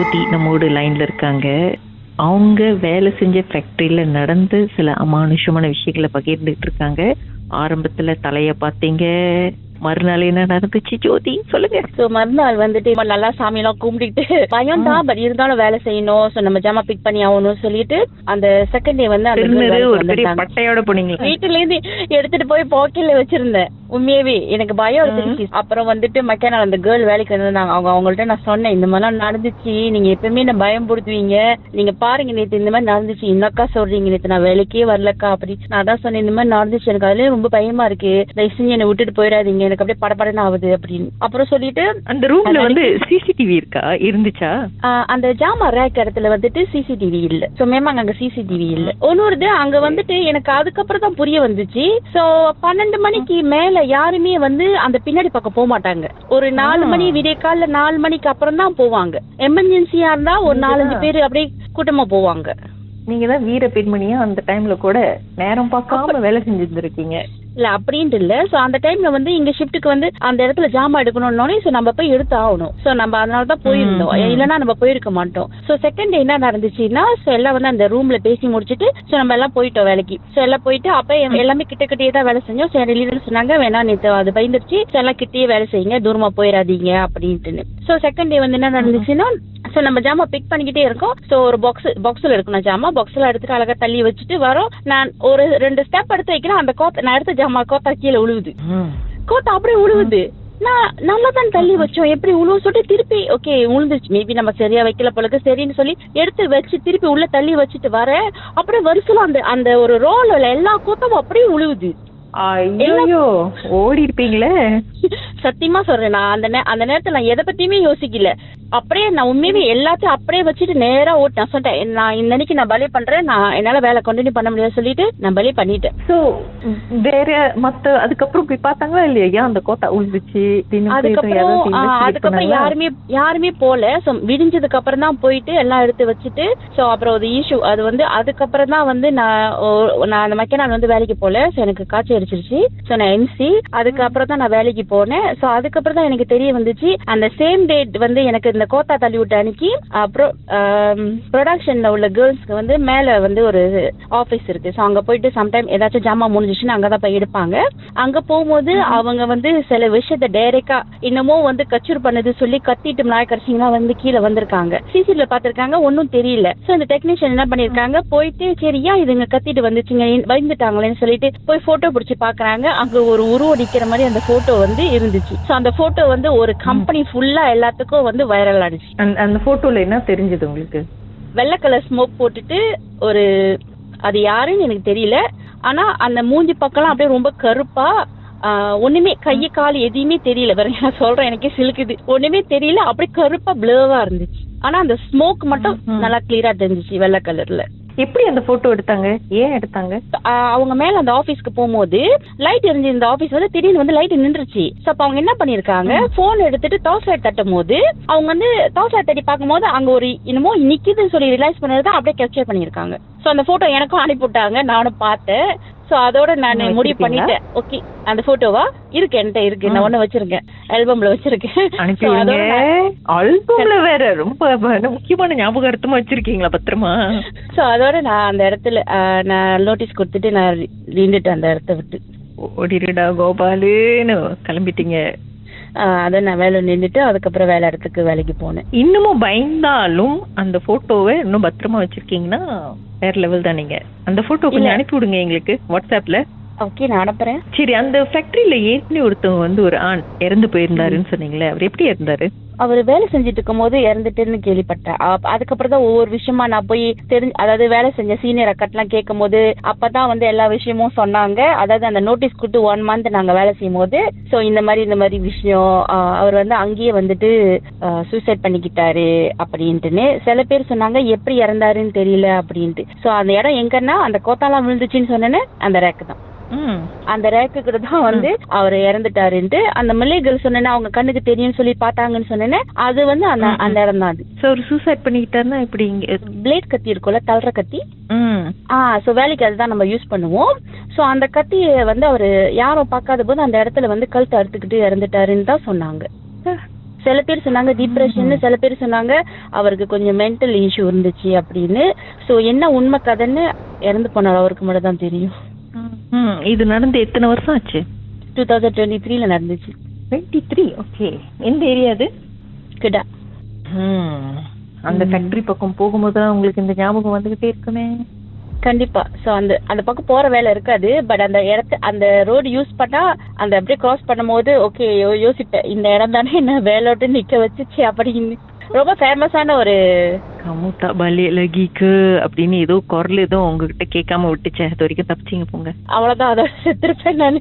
ஜோதி நம்மோடு லைன்ல இருக்காங்க. அவங்க வேலை செஞ்ச ஃபேக்டரியில நடந்து சில அமானுஷமான விஷயங்களை பகிர்ந்துட்டு இருக்காங்க. ஆரம்பத்துல தலைய பாத்தீங்க, மறுநாள் என்ன நடந்துச்சு ஜோதி சொல்லுங்க. சோ மறுநாள் வந்துட்டு நல்லா சாமியெல்லாம் கும்பிட்டு பயம் தான், பட் இருந்தாலும் வேலை செய்யணும், சோ நம்ம ஜாமா பிக் பண்ணி ஆகணும்னு சொல்லிட்டு அந்த செகண்ட் டே வந்து ஒரு பெரிய பட்டையோட போனீங்க. வீட்டுல இருந்து எடுத்துட்டு போய் பாக்கெட்ல வச்சிருந்தேன். உண்மையாவே எனக்கு பயம் இருந்துச்சு. அப்புறம் வந்துட்டு மெக்கானிக் அந்த கேர்ள் வேலைக்கு வந்திருந்தாங்க. அவங்கள்ட்ட நான் சொன்னேன், இந்த மாதிரிலாம் நடந்துச்சு, நீங்க எப்பவுமே என்ன பயம்படுத்துவீங்க, நீங்க பாருங்க நேற்று இந்த மாதிரி நடந்துச்சு, என்னக்கா சொல்றீங்க, நேற்று நான் வேலைக்கே வரலக்கா அப்படி நான் தான் சொன்னேன், இந்த மாதிரி நடந்துச்சு, எனக்கு அதுலயும் ரொம்ப பயமா இருக்கு, தயவு செஞ்சு என்னை விட்டுட்டு போயிடாதீங்க, எனக்கு அப்படியே படப்படன்னு ஆகுது அப்படின்னு. அப்புறம் சொல்லிட்டு அந்த ரூம்ல வந்து சிசிடிவி இருக்கா இருந்துச்சா? அந்த ஜாமா ரேக் இடத்துல வந்துட்டு சிசிடிவி இல்ல. சோ மேமாங்க அங்க சிசிடிவி இல்ல. ஒன்னொரு அங்க வந்துட்டு எனக்கு அதுக்கப்புறம் தான் புரிய வந்துச்சு. சோ 12 மணிக்கு மேல யாருமே வந்து அந்த பின்னாடி பக்கம் போக மாட்டாங்க. ஒரு 4 மணி விடிய கால 4 மணிக்கு அப்புறம் தான் போவாங்க. எமர்ஜென்சியா இருந்தா ஒரு 4-5 பேர் அப்படியே கூட்டமா போவாங்க. நீங்க தான் வீர பெண்மணியா அந்த டைம்ல கூட நேரம் பார்க்காம வேலை செஞ்சிருந்திருக்கீங்க. இல்ல அப்படின்ட்டு இல்ல. சோ அந்த டைம்ல வந்து இங்க ஷிஃப்ட்டுக்கு வந்து அந்த இடத்துல ஜாமா எடுக்கணும்னோனே சோ நம்ம போய் எடுத்து ஆகணும். சோ நம்ம அதனாலதான் போயிருந்தோம், இல்லன்னா நம்ம போயிருக்க மாட்டோம். சோ செகண்ட் டே என்ன நடந்துச்சுன்னா, சோ எல்லாம் வந்து அந்த ரூம்ல பேசி முடிச்சுட்டு சோ நம்ம எல்லாம் போயிட்டோம் வேலைக்கு. சோ எல்லாம் போயிட்டு அப்ப எல்லாமே கிட்டே தான் வேலை செஞ்சோம். சோ லீடர் சொன்னாங்க, வேணா நேத்து அது பயந்துருச்சு, சோ எல்லாம் கிட்டே வேலை செய்யுங்க, தூரமா போயிடாதீங்க அப்படின்ட்டு. சோ செகண்ட் டே வந்து என்ன நடந்துச்சுன்னா, சோ நம்ம ஜாமா பிக் பண்ணிக்கிட்டே இருக்கோம். சோ ஒரு பாக்ஸ்ல இருக்கணும் ஜாமா, பாக்ஸ்ல எடுத்துட்டு அழகா தள்ளி வச்சுட்டு வரோம். நான் ஒரு 2 ஸ்டெப் எடுத்து வைக்கிறேன், அந்த நான் எடுத்த ஜாமா கோத்தா கீழே உழுவுது. கோத்தா அப்படியே உழுவுது. நான் நல்லா தான் தள்ளி வச்சோம், எப்படி உழுவு சொல்லிட்டு திருப்பி ஓகே உழுந்துச்சு, மேபி நம்ம சரியா வைக்கல போலக்கு, சரின்னு சொல்லி எடுத்து வச்சு திருப்பி உள்ள தள்ளி வச்சுட்டு வரேன். அப்படியே வருஷம் அந்த அந்த ஒரு ரோல் எல்லா கோத்தமும் அப்படியே உழுவுது. ஐயோ ஓடி இருப்பீங்களே. சத்தியமா சொல்றேன், நான் அந்த நேரத்துல நான் எதை பத்தியுமே யோசிக்கல. அப்படியே நான் உண்மையுமே எல்லாத்தையும் அப்படியே வச்சுட்டு நேரா ஓட்டு. நான் சொன்னேன், நான் இந்த அன்னைக்கு நான் பலே பண்றேன், நான் என்னால வேலை கண்டினியூ பண்ண முடியாது சொல்லிட்டு நான் பலே பண்ணிட்டேன். சோ வேற மத்த அதுக்கப்புறம் போய் பார்த்தாங்களா இல்லையா, ஏன் அந்த கோத்தா உழுந்துச்சு? அதுக்கப்புறம் யாருமே போல. சோ விடிஞ்சதுக்கு அப்புறம் தான் போயிட்டு எல்லாம் எடுத்து வச்சுட்டு சோ அப்புறம் ஒரு இஷ்யூ அது வந்து அதுக்கப்புறம் தான் வந்து நான் அந்த மெக்கானிக் வந்து வேலைக்கு போல. சோ எனக்கு காய்ச்சல் அடிச்சிருச்சு. சோ நான் எம்சி அதுக்கப்புறம் தான் நான் வேலைக்கு போனேன். சோ அதுக்கப்புறம் தான் எனக்கு தெரிய வந்துச்சு, அந்த சேம் டேட் வந்து எனக்கு இந்த கோத்தா தள்ளி விட்ட அன்னைக்கு அப்புறம் ப்ரொடக்ஷன்ல உள்ள கேர்ள்ஸ்க்கு வந்து மேல வந்து ஒரு ஆபீஸ் இருக்கு. சோ அங்க போயிட்டு சம்டைம் ஏதாச்சும் ஜாமா முடிஞ்சிச்சுன்னு அங்கதான் போய் எடுப்பாங்க. அங்க போகும்போது அவங்க வந்து சில விஷயத்த டைரக்டா இன்னமும் வந்து கச்சூர் பண்ணது சொல்லி கத்திட்டு நாய் கரைச்சிங்களா வந்து கீழே வந்திருக்காங்க. சிசிடிவில பாத்திருக்காங்க, ஒன்னும் தெரியல. சோ இந்த டெக்னீஷியன் என்ன பண்ணிருக்காங்க, போயிட்டு சரியா இதுங்க கத்திட்டு வந்துச்சுங்க பயந்துட்டாங்களேன்னு சொல்லிட்டு போய் போட்டோ பிடிச்சி பாக்குறாங்க. அங்க ஒரு உருவம் நிக்கிற மாதிரி அந்த போட்டோ வந்து இருந்துச்சு. சோ அந்த போட்டோ வந்து ஒரு கம்பெனி ஃபுல்லா எல்லாத்துக்கும் வந்து வைரல் ஆயிடுச்சு. அந்த போட்டோல என்ன தெரிஞ்சது உங்களுக்கு? வெள்ளை கலர் ஸ்மோக் போட்டுட்டு ஒரு அது யாருன்னு எனக்கு தெரியல. ஆனா அந்த மூஞ்சி பக்கம்லாம் அப்படியே ரொம்ப கருப்பா, ஒண்ணுமே கையை கால் எதையுமே தெரியல. வேற நான் சொல்றேன், எனக்கே சிலுக்குது, ஒண்ணுமே தெரியல, அப்படியே கருப்பா பிளர்வா இருந்துச்சு. ஆனா அந்த ஸ்மோக் மட்டும் நல்லா கிளியரா தெரிஞ்சிச்சு வெள்ளை கலர்ல. எப்படி அந்த போட்டோ எடுத்தாங்க, ஏன் எடுத்தாங்க? அவங்க மேல அந்த ஆபீஸ்க்கு போகும்போது லைட் எரிஞ்சு இந்த ஆபீஸ் வந்து திடீர்னு வந்து லைட் நின்றுச்சு. சோ அப்ப அவங்க என்ன பண்ணிருக்காங்க, போன் எடுத்துட்டு டார்ச் லைட் தட்டும் போது அவங்க வந்து டார்ச் லைட் தட்டி பார்க்கும்போது அங்க ஒரு என்னமோ நிக்குதுன்னு சொல்லி ரிலைஸ் பண்ணதான் அப்படியே கேப்சர் பண்ணிருக்காங்க. சோ அந்த போட்டோ எனக்கும் அனுப்பிவிட்டாங்க, நானும் பார்த்தேன். சோ அதோட நான் முடிவு பண்ணிட்டேன், ஓகே அந்த போட்டோவா இருக்கு என்கிட்ட இருக்கு, நான் ஒண்ணு வச்சிருக்கேன், ஆல்பம்ல வச்சிருக்கேன். ஆல்பம்ல வேற ரொம்ப முக்கியமான ஞாபகார்த்தமா வச்சிருக்கீங்களா பத்திரமா? சோ அதோட நான் அந்த இடத்துல நான் நோட்டீஸ் கொடுத்துட்டு நான் நின்றுட்டு அந்த இடத்த விட்டு ஓடிடுடா கோபாலுன்னு கிளம்பிட்டீங்க. அத நான் வேலை நின்றுட்டு அதுக்கப்புறம் வேலை இடத்துக்கு வேலைக்கு போனேன். இன்னமும் பயந்தாலும் அந்த போட்டோவை இன்னும் பத்திரமா வச்சிருக்கீங்கன்னா வேற லெவல் தான். நீங்க அந்த போட்டோ கொஞ்சம் அனுப்பி விடுங்க எங்களுக்கு வாட்ஸ்அப்ல. ஓகே நான் அனுப்புறேன். சரி, அந்த ஃபேக்டரியில ஏற்கனவே ஒருத்தவங்க வந்து ஒரு ஆண் இறந்து போயிருந்தாருன்னு சொன்னீங்களே, அவர் எப்படி இருந்தாரு? அவர் வேலை செஞ்சுட்டு இருக்கும் போது இறந்துட்டுன்னு கேள்விப்பட்டேன். அதுக்கப்புறம் தான் ஒவ்வொரு விஷயமா நான் போய் அதாவது வேலை செஞ்ச சீனியர் அக்கட்லாம் கேட்கும் போது அப்பதான் வந்து எல்லா விஷயமும் சொன்னாங்க. அதாவது அந்த நோட்டீஸ் கொடுத்து 1 மந்த் நாங்க வேலை செய்யும் போது சோ இந்த மாதிரி விஷயம் அவர் வந்து அங்கேயே வந்துட்டு சூசைட் பண்ணிக்கிட்டாரு அப்படின்ட்டுன்னு சில பேர் சொன்னாங்க. எப்படி இறந்தாருன்னு தெரியல அப்படின்ட்டு. சோ அந்த இடம் எங்கன்னா அந்த கோத்தாலாம் விழுந்துச்சுன்னு சொன்னேன்னு அந்த ரேக்கு தான். அந்த ரேக்கு கூட தான் வந்து அவர் இறந்துட்டாருன்ட்டு அந்த மல்லிகைகள் சொன்னேன்னா அவங்க கண்ணுக்கு தெரியும்னு சொல்லி பார்த்தாங்கன்னு சொன்னேன்னு அது வந்து அந்த இடம் தான். அது ஒரு சூசைட் பண்ணிக்கிட்டாருன்னா இப்படி பிளேட் கத்தி இருக்கும்ல, தள்ளுற கத்தி. சோ வேலைக்கு அதுதான் நம்ம யூஸ் பண்ணுவோம். சோ அந்த கத்தியை வந்து அவரு யாரும் பார்க்காத போது அந்த இடத்துல வந்து கழுத்தை அறுத்துக்கிட்டு இறந்துட்டாருன்னு தான் சொன்னாங்க. சில பேர் சொன்னாங்க டிப்ரெஷன், சில பேர் சொன்னாங்க அவருக்கு கொஞ்சம் மென்டல் இஷ்யூ இருந்துச்சு அப்படின்னு. ஸோ என்ன உண்மை கதைன்னு இறந்து போனார் அவருக்கு மட்டும் தான் தெரியும். இது நடந்து எத்தனை வருஷம் ஆச்சு? 2023 நடந்துச்சு. 23. ஓகே. எந்த ஏரியா அது? கிடா. அந்த ஃபேக்டரி பக்கம் போகும்போது உங்களுக்கு இந்த ஞாபகம் வந்துகிட்டே இருக்குமே. கண்டிப்பா. ஸோ அந்த பக்கம் போற வேலை இருக்காது. பட் அந்த ரோடு யூஸ் பண்ணா அந்த அப்படியே கிராஸ் பண்ணும்போது ஓகே யோசிப்பேன், இந்த இடம் தானே என்ன வேலையோட்டு நிக்க வச்சுச்சு அப்படின்னு. ரொம்ப ஃபேமஸான ஒரு கமுத்தா பலே லகிக்கு அப்படின்னு ஏதோ குரல் ஏதோ உங்ககிட்ட கேட்காம விட்டுச்சேன். அது வரைக்கும் தப்பிச்சிங்க போங்க. அவ்வளவுதான், அதை செத்துருப்பேன் நான்.